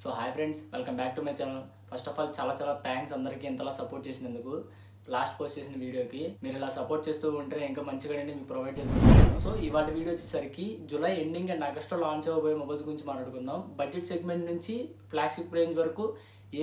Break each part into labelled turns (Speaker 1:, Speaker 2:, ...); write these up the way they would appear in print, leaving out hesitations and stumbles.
Speaker 1: So hi friends, welcome back to my channel. First of all చాలా thanks అందరికీ ఇంతలా support చేసినందుకు. Last post చేసిన వీడియోకి మీరు ఇలా సపోర్ట్ చేస్తూ ఉంటే ఇంకా మంచిగా మీకు ప్రొవైడ్ చేస్తున్నాను. సో ఇవాటి వీడియో వచ్చేసరికి జూలై ఎండింగ్ అండ్ ఆగస్ట్లో లాంచ్ అవ్వబోయే మొబైల్స్ గురించి మాట్లాడుకుందాం. బడ్జెట్ సెగ్మెంట్ నుంచి ఫ్లాగ్షిప్ రేంజ్ వరకు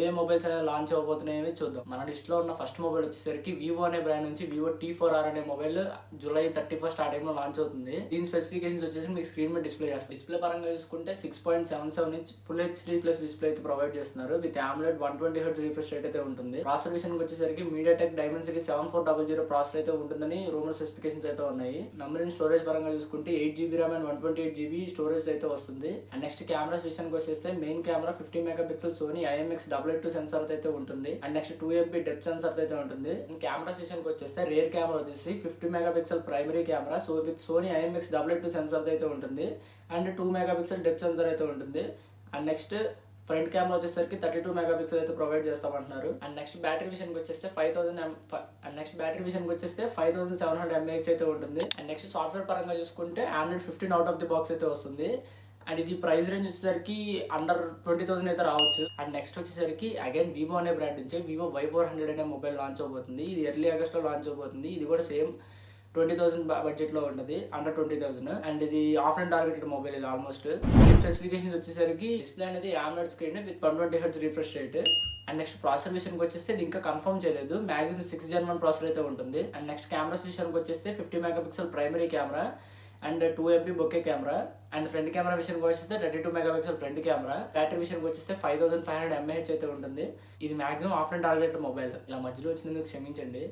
Speaker 1: ఏ మొబైల్స్ అనేది లాంచ్ అవ్వబోతున్నాయో చూద్దాం. మన లిస్ట్లో ఉన్న ఫస్ట్ మొబైల్ వచ్చేసరికి వివో అనే బ్రాండ్ నుంచి వివో T4R అనే మొబైల్ జూలై 31st ఆ టైంలో లాంచ్ అవుతుంది. దీని స్పెసిఫికేషన్స్ వచ్చేసి మీకు స్క్రీన్ మీద డిస్ప్లే చేస్తారు. డిస్ప్లే పరంగా చూసుకుంటే 6.77 inch full HD plus display అయితే ప్రొవైడ్ చేస్తున్నారు. With AMOLED 120Hz refresh rate అయితే ఉంటుంది. ప్రాసెసర్ విషయానికి వచ్చేసరికి MediaTek Dimensity 7400 ప్రాసెసర్ అయితే ఉంటుందని రూమర్ స్పెసిఫికేషన్స్ అయితే ఉన్నాయి. మెమరీ స్టోరేజ్ పరంగా చూసుకుంటే 8GB RAM and 128GB storage అయితే వస్తుంది. అండ్ నెక్స్ట్ కెమెరాస్ విషయానికి వచ్చేస్తే main camera 50 megapixel Sony IMX882 sensor అయితే ఉంటుంది. And next 2MP depth censor అయితే ఉంటుంది. కెమెరా విషయానికి వచ్చేస్తే రేర్ కెమెరా వచ్చేసి 50 megapixel primary camera with Sony IMX882 sensor అయితే ఉంటుంది. అండ్ 2 మెగాపిక్సెల్ డెప్త్ సెన్సార్ అయితే ఉంటుంది. అండ్ నెక్స్ట్ ఫ్రంట్ కెమెరా వచ్చేసరికి 32 మెగాపిక్సెల్ అయితే ప్రొవైడ్ చేస్తామంటున్నారు. అండ్ నెక్స్ట్ బ్యాటరీ విషయానికి వచ్చేస్తే 5700 mAh అయితే ఉంటుంది. అండ్ నెక్స్ట్ సాఫ్ట్వేర్ పరంగా చూసుకుంటే Android 15 out of the box అయితే వస్తుంది. అండ్ ఇది ప్రైస్ రేంజ్ వచ్చేసరికి అండర్ 20,000 అయితే రావచ్చు. అండ్ నెక్స్ట్ వచ్చేసరికి అగైన్ వివో అనే బ్రాండ్ నుంచి వివో Y400 అనే మొబైల్ లాంచ్ అవబోతుంది. ఇది ఎర్లీ ఆగస్ట్లో లాంచ్ అవబోతుంది. ఇది కూడా సేమ్ 20,000 బడ్జెట్లో ఉంటుంది, అండర్ 20,000. అండ్ ఇది ఆఫ్లైన్ టార్గెటెడ్ మొబైల్. ఇది ఆల్మోస్ట్ స్పెసిఫికేషన్స్ వచ్చేసరికి డిస్ప్లే అనేది AMOLED screen with 120Hz refresh rate. And next processor విషయానికి వచ్చేస్తే ఇది ఇంకా కన్ఫర్మ్ చేయలేదు. మాక్సిమం 6 Gen 1 ప్రాసెసర్ అయితే ఉంటుంది. అండ్ నెక్స్ట్ కెమెరాస్ విషయానికి వచ్చేస్తే 50 megapixel primary camera and 2MP bouquet camera. And front camera విషయానికి వచ్చేస్తే 32 మెగాపిక్సెల్ ఫ్రంట్ కెమెరా. బ్యాటరీ విషయానికి వచ్చేస్తే 5500 mAh అయితే ఉంటుంది. ఇది మాక్సిమం ఆఫ్లైన్ టార్గెట్ మొబైల్. ఇలా మధ్యలో వచ్చినందుకు క్షమించండి.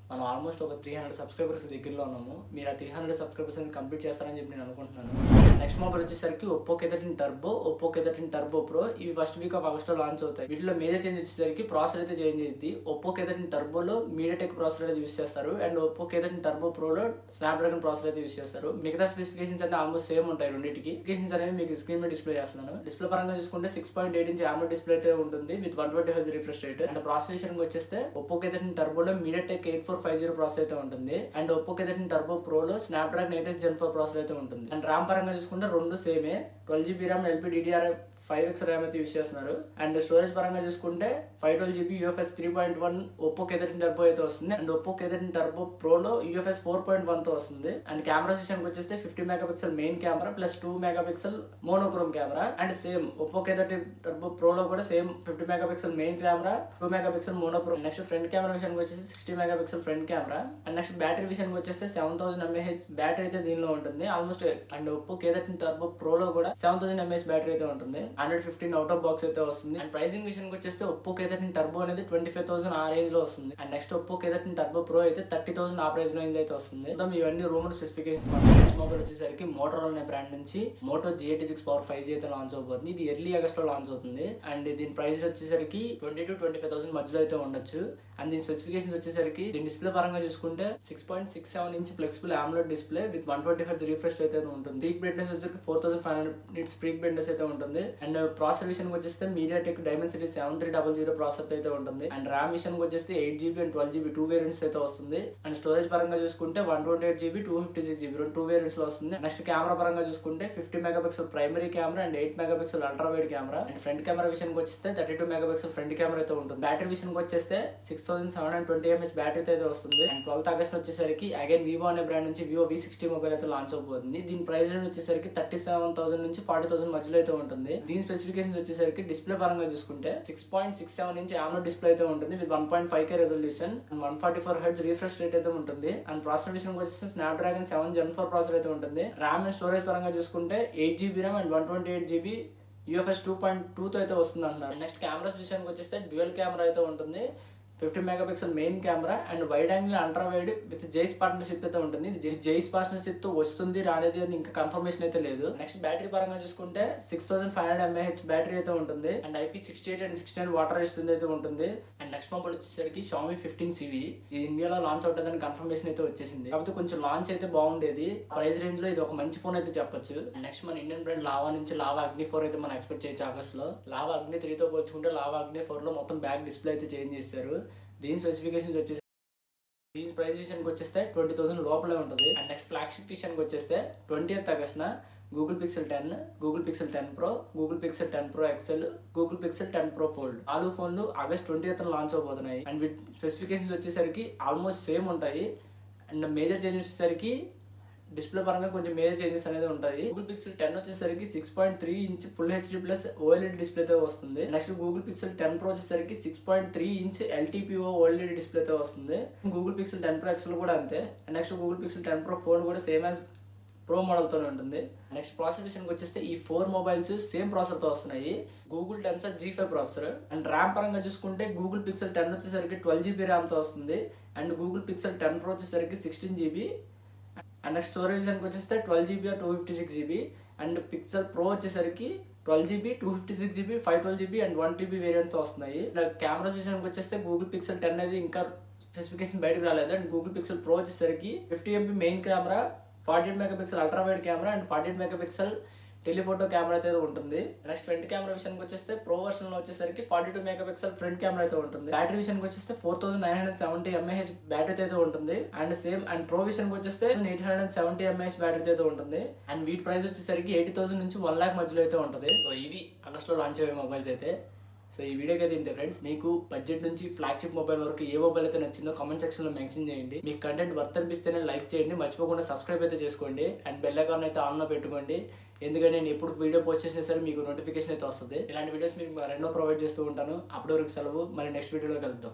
Speaker 1: మనం ఆల్మోస్ట్ ఒక 300 సబ్స్క్రైబర్స్ దగ్గరలో ఉన్నాము. మీరు ఆ 300 సబ్స్క్రైబర్స్ కంప్లీట్ చేస్తారని చెప్పి నేను అనుకుంటున్నాను. నెక్స్ట్ మొబైల్ వచ్చేసరికి Oppo K13 turbo, Oppo K13 turbo pro. ఇవి ఫస్ట్ వీక్ ఆఫ్ ఆగస్ట్లో లాంచ్ అవుతాయి. వీటిలో మేజర్ చేంజ్ వచ్చేసరికి ప్రాసెసర్ అయితే చేంజ్ అయ్యింది. ఒప్పో K13 టర్బోలో MediaTek ప్రాసెసర్ అయితే యూస్ చేస్తారు. అండ్ ఒప్పో K13 టర్బో ప్రోలో స్నాప్డ్రాగన్ ప్రాసెసర్ అయితే యూస్ చేస్తారు. మిగతా స్పెసిఫికేషన్స్ అంటే ఆల్మోస్ట్ సేమ్ ఉంటాయి రెండింటికి. స్పెసిఫికేషన్స్ అనేవి మీకు స్క్రీన్ మీద డిస్ప్లే చేస్తున్నాను. డిస్ప్లే పరంగా చూసుకుంటే 6.8 ఇంచ్ AMOLED డిస్ప్లే అయితే ఉంటుంది with 120Hz refresh rate. And processor వచ్చేస్తే ఒప్పో K13 టర్బోలో MediaTek 8450 ప్రాసెసర్ అయితే ఉంటుంది. అండ్ ఒప్పో K13 టర్బో ప్రోలో స్నాప్డ్రాగన్ 8 Gen 4 ప్రాసెసర్ అయితే ఉంటుంది. అండ్ ర్యామ్ పరంగా చూసుకుంటే రెండు సేమే 12GB RAM LPDDR5X ర్యామ్ అయితే యూస్ చేస్తున్నారు. అండ్ స్టోరేజ్ పరంగా చూసుకుంటే 512GB UFS 3.1 Oppo K13 turbo అయితే వస్తుంది. అండ్ ఒప్పో K13 టర్బో ప్రోలో UFS 4.1 తో వస్తుంది. అండ్ కెమెరా విషయానికి వచ్చేస్తే 50 megapixel main camera plus 2 megapixel monochrome camera. And same Oppo K13 turbo ప్రోలో కూడా same 50 megapixel main camera, 2 megapixel monochrome. Next front camera విషయానికి వచ్చేసి 60 megapixel front camera. And next battery విషయానికి వచ్చేస్తే 7000 mAh బ్యాటరీ అయితే దీనిలో ఉంటుంది almost. And Oppo K13 turbo ప్రోలో కూడా 7000 mAh బ్యాటరీ అయితే ఉంటుంది. Android 15 అవుట్ ఆఫ్ బాక్స్ అయితే వస్తుంది. అండ్ ప్రైసింగ్ విషయానికి వచ్చేస్తే ఒప్పో K13 టర్బో అనేది 25,000 ఆ రేంజ్ లో వస్తుంది. And next Oppo K13 turbo pro అయితే 30,000 ఆ ప్రైస్ లో అయితే వస్తుంది. ఇవన్నీ రూమర్ స్పెసిఫికేషన్స్. నెక్స్ట్ మొబైల్ వచ్చేసరికి మోటోరోలా అనే బ్రాండ్ నుంచి మోటో G86 Power 5G అయితే లాంచ్ అవబోతుంది. ఇది ఎర్లీ ఆగస్ట్ లో లాంచ్ అవుతుంది. అండ్ దీని ప్రైస్ వచ్చేసరికి 20,000-25,000 మధ్యలో అయితే ఉండొచ్చు. అండ్ దీని స్పెసిఫికేషన్స్ వచ్చేసరికి దీని డిస్ప్లే పరంగా చూసుకుంటే 6.67 inch flexible AMOLED display with 120Hz refresh అయితే ఉంటుంది. పీక్ బ్రైట్నెస్ వచ్చేసరికి 4500 nits పీక్ బ్రైట్నెస్ అయితే ఉంటుంది. అండ్ ప్రాసెసర్ విషయానికి వచ్చేస్తే MediaTek Dimensity 7300 ప్రాసెసర్ అయితే ఉంటుంది. అండ్ ర్యామ్ విషయానికి వచ్చేస్తే 8GB అండ్ 12GB 2 వేరియంట్స్ అయితే వస్తుంది. అండ్ స్టోరేజ్ పరంగా చూసుకుంటే 128GB 256GB 2 వేరియంట్స్ లో వస్తుంది. నెక్స్ట్ కెమెరా పరంగా చూసుకుంటే 50 megapixel primary camera and 8 megapixel ultra wide camera. And front camera విషయానికి వచ్చేస్తే 32 మెగాపిక్సెల్ ఫ్రంట్ కెమెరా అయితే ఉంటుంది. బ్యాటరీ విషయానికి వచ్చేస్తే 6720 mAh బ్యాటరీ అయితే వస్తుంది. అండ్ 12th ఆగస్ట్ వచ్చేసరికి అగైన్ వివో అనే బ్రాండ్ నుంచి వివో V60 మొబైల్ అయితే లాంచ్ అవబోతుంది. దీని ప్రైస్ రేంజ్ వచ్చేసరికి 37,000 నుంచి 40,000 మధ్యలో అయితే ఉంటుంది. దీని స్పెసిఫికేషన్స్ వచ్చేసరికి డిస్ప్లే పరంగా చూసుకుంటే 6.67 ఇంచ్ AMOLED డిస్ప్లే అయితే ఉంటుంది with 1.5K resolution and 144Hz refresh rate అయితే ఉంటుంది. అండ్ ప్రాసెసర్ విషయానికి వచ్చేసి స్నాప్డ్రాగన్ 7 Gen 4 ప్రాసెసర్ అయితే ఉంటుంది. ర్యామ్ అండ్ స్టోరేజ్ పరంగా చూసుకుంటే 8GB RAM and 128GB UFS 2.2 తో అయితే వస్తుంది అన్నారు. నెక్స్ట్ కెమెరాస్ విషయానికి వచ్చేస్తే డ్యూయల్ కెమెరా అయితే ఉంటుంది. 50 megapixel main camera and wide angle ultra wide with Zeiss partnership అయితే ఉంటుంది. జైస్ పార్ట్నర్షిప్ తో వస్తుంది రానేది అని ఇంకా కన్ఫర్మేషన్ అయితే లేదు. నెక్స్ట్ బ్యాటరీ పరంగా చూసుకుంటే 6500 mAh బ్యాటరీ అయితే ఉంటుంది. And IP68 and 69 water resistance అయితే ఉంటుంది. అండ్ నెక్స్ట్ మొబైల్ వచ్చేసరికి Xiaomi 15CV. ఇది ఇండియాలో లాంచ్ అవుతుందని కన్ఫర్మేషన్ అయితే వచ్చేసింది. కాకపోతే కొంచెం లాంచ్ అయితే బాగుండేది. ప్రైస్ రేంజ్ లో ఇది ఒక మంచి ఫోన్ అయితే చెప్పొచ్చు. నెక్స్ట్ మన ఇండియన్ బ్రాండ్ లావా నుంచి లావా అగ్ని 4 అయితే మనం ఎక్స్పెక్ట్ చేయొచ్చు ఆగస్ట్ లో. లావా అగ్ని 3 తో పోల్చుకుంటే లావా అగ్ని 4 లో మొత్తం బ్యాక్ డిస్ప్లే అయితే చేంజ్ చేశారు. దీని స్పెసిఫికేషన్స్ వచ్చేసి దీని ప్రైస్ విషయానికి వచ్చేస్తే 20,000 లోపలే ఉంటుంది. అండ్ నెక్స్ట్ ఫ్లాగ్షిప్ విషయానికి వచ్చేస్తే 20th ఆగస్ట్న Google Pixel 10, Google Pixel 10 pro, Google Pixel 10 pro XL, Google Pixel 10 pro fold. 4 ఫోన్లు ఆగస్ట్ 20th లాంచ్ అవబోతున్నాయి. అండ్ వీటి స్పెసిఫికేషన్స్ వచ్చేసరికి ఆల్మోస్ట్ సేమ్ ఉంటాయి. అండ్ మేజర్ చేంజ్ వచ్చేసరికి డిస్ప్లే పరంగా కొంచెం మేజర్ చేంజెస్ అనేది ఉంటాయి. గూగుల్ పిక్సెల్ 10 వచ్చేసరికి 6.3 inch full HD plus OLED డిస్ప్లేతో వస్తుంది. నెక్స్ట్ గూగుల్ పిక్సెల్ 10 ప్రో వచ్చేసరికి 6.3 ఇంచ్ ఎల్టీపీఓ ఓఎల్ఈడి డిస్ప్లేతో వస్తుంది. గూగుల్ పిక్సెల్ 10 ప్రో ఎక్సెల్ కూడా అంతే. Next Google Pixel 10 pro phone కూడా సేమ్ యాజ్ ప్రో మోడల్తోనే ఉంటుంది. నెక్స్ట్ ప్రాసెసర్ విషయానికి వచ్చేస్తే ఈ 4 మొబైల్స్ సేమ్ ప్రాసెసర్తో వస్తున్నాయి. Google tensor G5 processor. And RAM పరంగా చూసుకుంటే గూగుల్ పిక్సెల్ 10 వచ్చేసరికి 12GB ర్యామ్తో వస్తుంది. అండ్ గూగుల్ పిక్సెల్ 10 ప్రో వచ్చేసరికి 16GB. అండ్ నెక్స్ట్ స్టోరేజ్ విషయానికి వచ్చేస్తే 12GB or 256GB. And pixel pro వచ్చేసరికి 12GB, 256GB, 512GB and 1TB variants వస్తున్నాయి. కెమెరాస్ విషయానికి వచ్చేస్తే గూగుల్ పిక్సెల్ 10 అనేది ఇంకా స్పెసిఫికేషన్ బయటకు రాలేదు. అండ్ గూగుల్ పిక్సెల్ ప్రో వచ్చేసరికి 50MP main camera, 48 megapixel ultra wide camera and 48 megapixel telephoto camera అయితే ఉంటుంది. నెక్స్ట్ ఫ్రంట్ కెమెరా విషయానికి వచ్చేస్తే ప్రో వర్షన్ లో వచ్చేసరికి 42 మెగాపిక్సెల్ ఫ్రంట్ కెమెరా అయితే ఉంటుంది. బ్యాటరీ విషయానికి వచ్చేస్తే 4970 mAh బ్యాటరీ అయితే ఉంటుంది. అండ్ సేమ్ అండ్ ప్రో విషయానికి వచ్చేస్తే 870 mAh బ్యాటరీ అయితే ఉంటుంది. అండ్ వీటి ప్రైస్ వచ్చేసరికి 80,000 నుంచి 1 lakh మధ్యలో అయితే ఉంటుంది. సో ఇవి ఆగస్ట్ లో లాంచ్ అయ్యే మొబైల్స్ అయితే. సో ఈ వీడియోకి అయితే ఇంతే ఫ్రెండ్స్. మీకు బడ్జెట్ నుంచి ఫ్లాగ్షిప్ మొబైల్ వరకు ఏ మొబైల్ అయితే నచ్చిందో కామెంట్ సెక్షన్లో మెన్షన్ చేయండి. మీకు కంటెంట్ వర్త్ అనిపిస్తేనే లైక్ చేయండి, మర్చిపోకుండా సబ్స్క్రైబ్ అయితే చేసుకోండి. అండ్ బెల్ ఐకాన్ అయితే ఆన్లో పెట్టుకోండి. ఎందుకంటే నేను ఎప్పుడు వీడియో పోస్ట్ చేసినా సరే మీకు నోటిఫికేషన్ అయితే వస్తుంది. ఇలాంటి వీడియోస్ మీకు రెండో ప్రొవైడ్ చేస్తూ ఉంటాను. అప్పటి వరకు సెలవు. మళ్ళీ నెక్స్ట్ వీడియోలో కలుద్దాం.